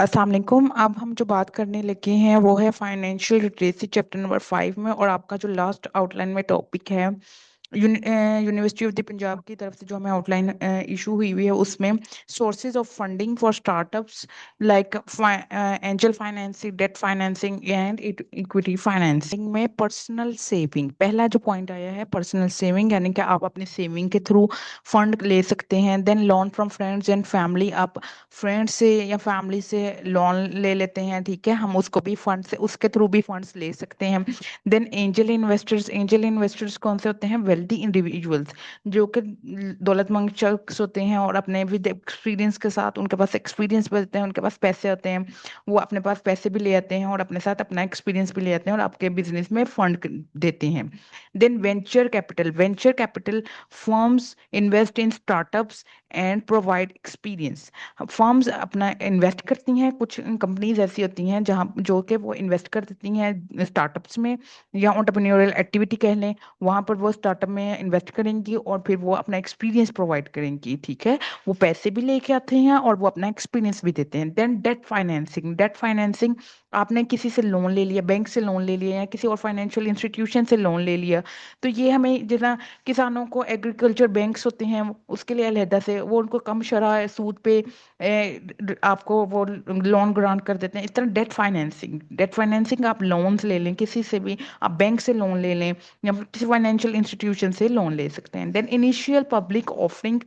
अस्सलाम वालेकुम। अब हम जो बात करने लगे हैं वो है फाइनेंशियल लिटरेसी चैप्टर नंबर 5 में, और आपका जो लास्ट आउटलाइन में टॉपिक है यूनिवर्सिटी ऑफ द पंजाब की तरफ से जो हमें आउटलाइन इशू हुई है उसमें sources of funding for startups like angel financing, debt financing and equity financing में पर्सनल सेविंग। पहला जो पॉइंट आया है पर्सनल सेविंग, यानी कि आप अपनी सेविंग के थ्रू फंड ले सकते हैं। Then loan from friends and family, आप फ्रेंड्स से या फैमिली से लोन ले लेते हैं, ठीक है, हम उसको भी फंड से उसके थ्रू भी फंड्स ले सकते हैं। Then angel investors, angel investors कौन से होते हैं? वेल्दी इंडिविजुअल्स, जो कि दौलतमंद शख्स होते हैं और अपने विद एक्सपीरियंस के साथ, उनके पास एक्सपीरियंस होते हैं, उनके पास पैसे होते हैं, वो अपने पास पैसे भी ले आते हैं और अपने साथ अपना एक्सपीरियंस भी ले आते हैं और आपके बिजनेस में फंड देते हैं। Then venture capital, venture capital firms invest in startups and provide experience. Firms अपना इन्वेस्ट करती हैं, कुछ कंपनीज ऐसी होती हैं जहाँ जो कि वो इन्वेस्ट कर देती हैं स्टार्टअप्स में, या एंटरप्रेन्योरियल एक्टिविटी कह लें, वहाँ पर वो स्टार्टअप में इन्वेस्ट करेंगी और फिर वो अपना एक्सपीरियंस प्रोवाइड करेंगी, ठीक है, वो पैसे भी लेके आते हैं और वो अपना एक्सपीरियंस भी देते हैं। Then debt financing, debt financing आपने किसी से लोन ले लिया, बैंक से लोन ले लिया या किसी और फाइनेंशियल इंस्टीट्यूशन से लोन ले लिया, तो ये हमें जितना किसानों को एग्रीकल्चर बैंक्स होते हैं उसके लिए अलहदा से वो उनको कम शरह सूद पे आपको वो लोन ग्रांट कर देते हैं। इस तरह डेट फाइनेंसिंग, डेट फाइनेंसिंग आप लोन्स ले लें किसी से भी, आप बैंक से लोन ले लें या किसी फाइनेंशियल इंस्टीट्यूशन से लोन ले सकते हैं। देन इनिशियल पब्लिक ऑफरिंग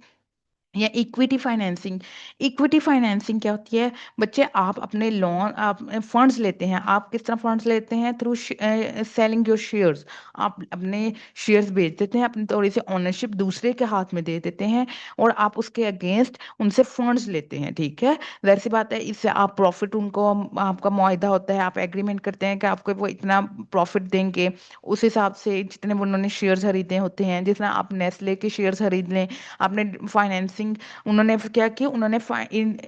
या इक्विटी फाइनेंसिंग, इक्विटी फाइनेंसिंग क्या होती है बच्चे? आप अपने लोन, आप फंड्स लेते हैं, आप किस तरह फंड्स लेते हैं? थ्रू सेलिंग योर शेयर्स, आप अपने शेयर्स बेच देते हैं, अपनी थोड़ी सी ओनरशिप दूसरे के हाथ में दे देते हैं और आप उसके अगेंस्ट उनसे फंड्स लेते हैं, ठीक है। जाहिर सी बात है इससे आप प्रॉफिट, उनको आपका मुआहदा होता है, आप एग्रीमेंट करते हैं कि आपको वो इतना प्रॉफिट देंगे, उस हिसाब से जितने वो उन्होंने शेयर्स खरीदे होते हैं, जितना आप नेस्ले के शेयर्स खरीद लें, आपने फाइनेंसिंग, उन्होंने फिर क्या किया, उन्होंने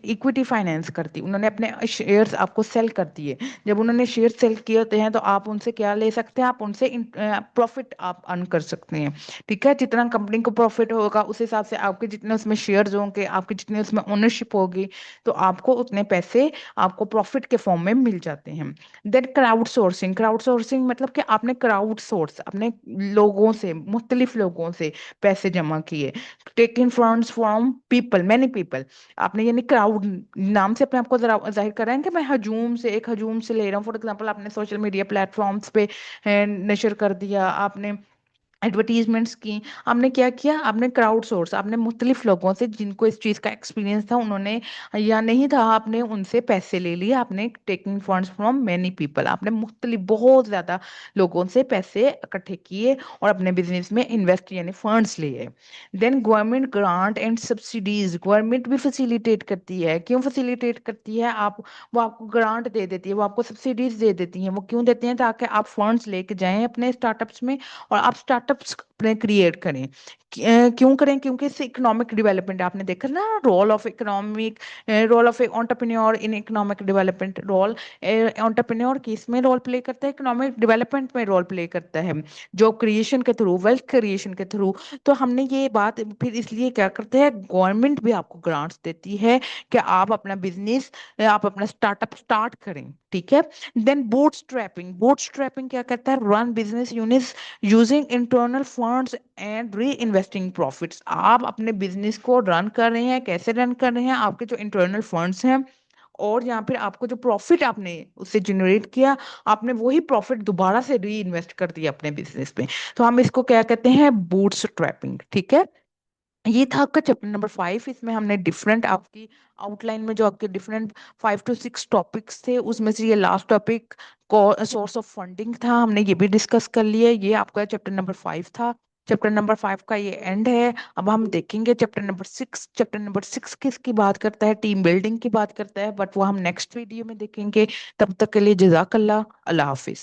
इक्विटी फाइनेंस कर दी, उन्होंने अपने शेयर्स आपको सेल कर दिए। जब उन्होंने शेयर सेल किए होते हैं तो आप उनसे क्या ले सकते हैं? आप उनसे प्रॉफिट आप अर्न कर सकते हैं, ठीक है। जितना कंपनी को प्रॉफिट होगा उस हिसाब से आपके जितने उसमें शेयर्स होंगे, आपके जितने उसमें ओनरशिप होगी, तो आपको उतने पैसे आपको प्रॉफिट के फॉर्म में मिल जाते हैं। Then crowdsourcing, crowdsourcing मतलब कि आपने क्राउड सोर्स अपने लोगों से, मुख्तलिफ लोगों से पैसे जमा किए, taking funds from people, many people, आपने यानी क्राउड नाम से अपने आपको जरा जाहिर कर रहे हैं कि मैं हजूम से, एक हजूम से ले रहा हूँ। फॉर एग्जांपल आपने सोशल मीडिया प्लेटफॉर्म्स पे नशर कर दिया, आपने एडवर्टीजमेंट्स की, आपने क्या किया, आपने क्राउड सोर्स, आपने मुख्तलिफ लोगों से जिनको इस चीज़ का एक्सपीरियंस था, उन्होंने या नहीं था, आपने उनसे पैसे ले लिए, आपने taking funds from many people, आपने मुख्तलिफ बहुत ज़्यादा लोगों से पैसे इकट्ठे किए और अपने बिजनेस में इन्वेस्ट यानी फंड्स लिए। Then government grant and subsidies, government भी फैसिलिटेट करती है। क्यों फैसिलिटेट करती है? आप वो आपको ग्रांट दे देती है, वो आपको सब्सिडीज दे देती हैं। वो क्यों देती हैं? ताकि आप फंड्स लेके जाएं अपने स्टार्टअप्स में और आप स्टार्टअप्स अपने क्रिएट करें। क्यों करें? क्योंकि इससे इकोनॉमिक डेवलपमेंट, आपने देखा ना role of economic, role of entrepreneur in economic development, role entrepreneur किस में रोल प्ले करता है? इकोनॉमिक डेवलपमेंट में रोल प्ले करता है, जॉब क्रिएशन के थ्रू, वेल्थ क्रिएशन के थ्रू। तो हमने ये बात फिर इसलिए क्या करते हैं, गवर्नमेंट भी आपको ग्रांट्स देती है कि आप अपना बिजनेस, आप अपना स्टार्टअप स्टार्ट करें, ठीक है। देन बूटस्ट्रैपिंग, बूटस्ट्रैपिंग क्या करता है? Run business units using internal funds and re investing profits. आप अपने बिजनेस को रन कर रहे हैं, कैसे रन कर रहे हैं? आपके जो इंटरनल फंड्स हैं और यहाँ फिर आपको जो प्रॉफिट आपने उससे जनरेट किया, आपने वही प्रॉफिट दोबारा से री इन्वेस्ट कर दिया अपने बिजनेस में। तो हम इसको क्या कहते हैं? बूटस्ट्रैपिंग, ठीक है। ये था आपका चैप्टर नंबर 5। इसमें हमने डिफरेंट आपकी आउटलाइन में जो आपके डिफरेंट 5 to 6 टॉपिक्स थे उसमें से ये last topic source of funding था, हमने ये भी डिस्कस कर लिया। ये आपका चैप्टर नंबर 5 था। चैप्टर नंबर 5 का ये एंड है। अब हम देखेंगे चैप्टर नंबर 6। चैप्टर नंबर 6 किसकी बात करता है? टीम बिल्डिंग की बात करता है, बट वो हम नेक्स्ट वीडियो में देखेंगे। तब तक के लिए जजाकल्ला, अल्लाह हाफिज।